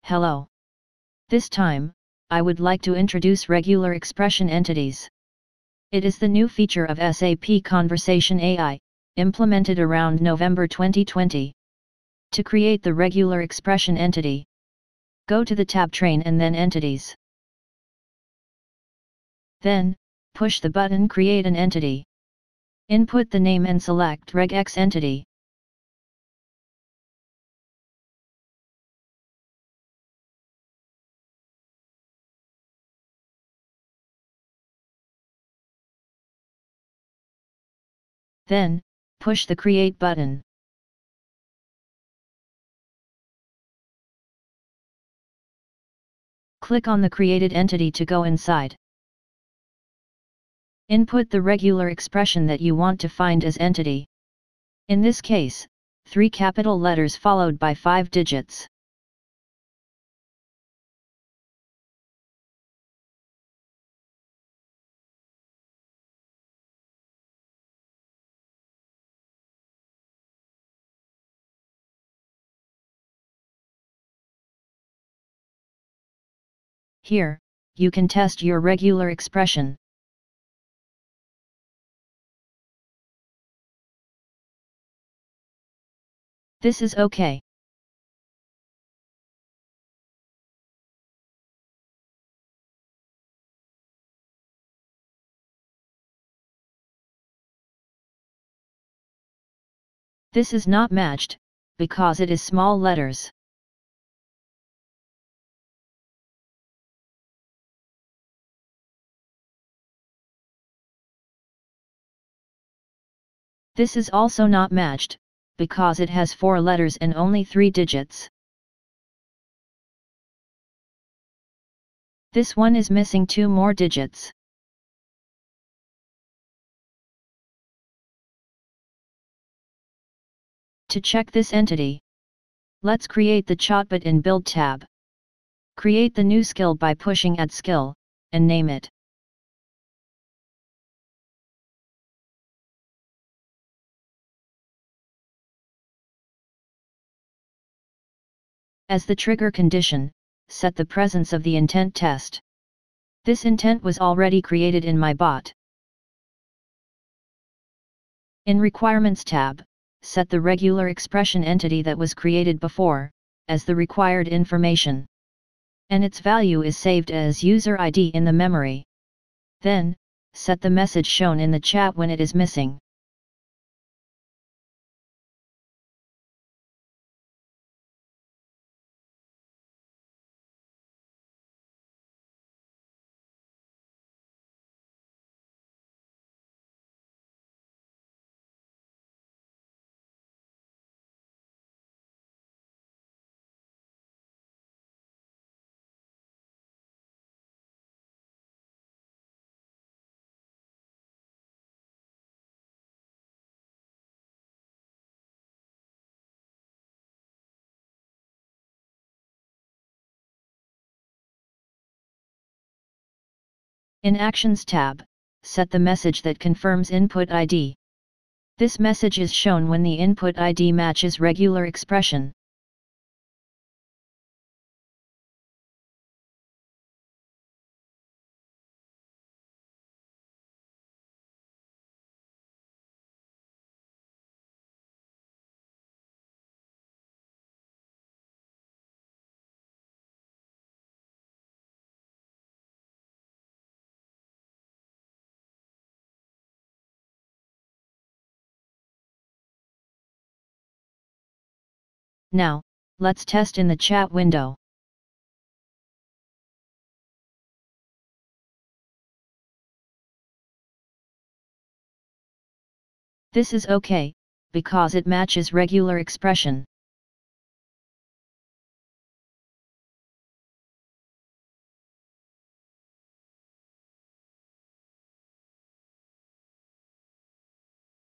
Hello. This time, I would like to introduce regular expression entities. It is the new feature of SAP Conversation AI, implemented around November 2020. To create the regular expression entity, go to the tab Train and then Entities. Then, push the button Create an Entity. Input the name and select Regex Entity. Then, push the Create button. Click on the created entity to go inside. Input the regular expression that you want to find as entity. In this case, 3 capital letters followed by 5 digits. Here, you can test your regular expression. This is okay. This is not matched, because it is small letters. This is also not matched, because it has 4 letters and only 3 digits. This one is missing 2 more digits. To check this entity, let's create the chatbot in Build tab. Create the new skill by pushing Add Skill, and name it. As the trigger condition, set the presence of the intent test. This intent was already created in my bot. In Requirements tab, set the regular expression entity that was created before, as the required information. And its value is saved as user ID in the memory. Then, set the message shown in the chat when it is missing. In Actions tab, set the message that confirms input ID. This message is shown when the input ID matches regular expression. Now, let's test in the chat window. This is okay, because it matches regular expression.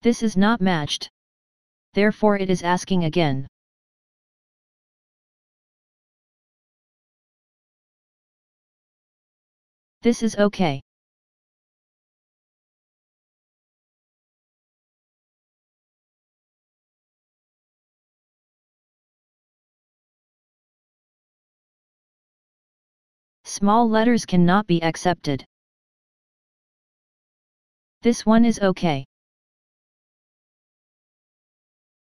This is not matched. Therefore it is asking again. This is okay. Small letters cannot be accepted. This one is okay.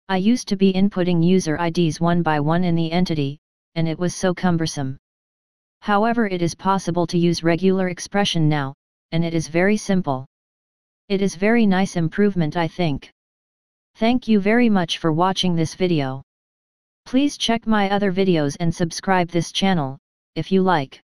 I used to be inputting user IDs one by one in the entity, and it was so cumbersome. However, it is possible to use regular expression now, and it is very simple. It is very nice improvement, I think. Thank you very much for watching this video. Please check my other videos and subscribe this channel, if you like.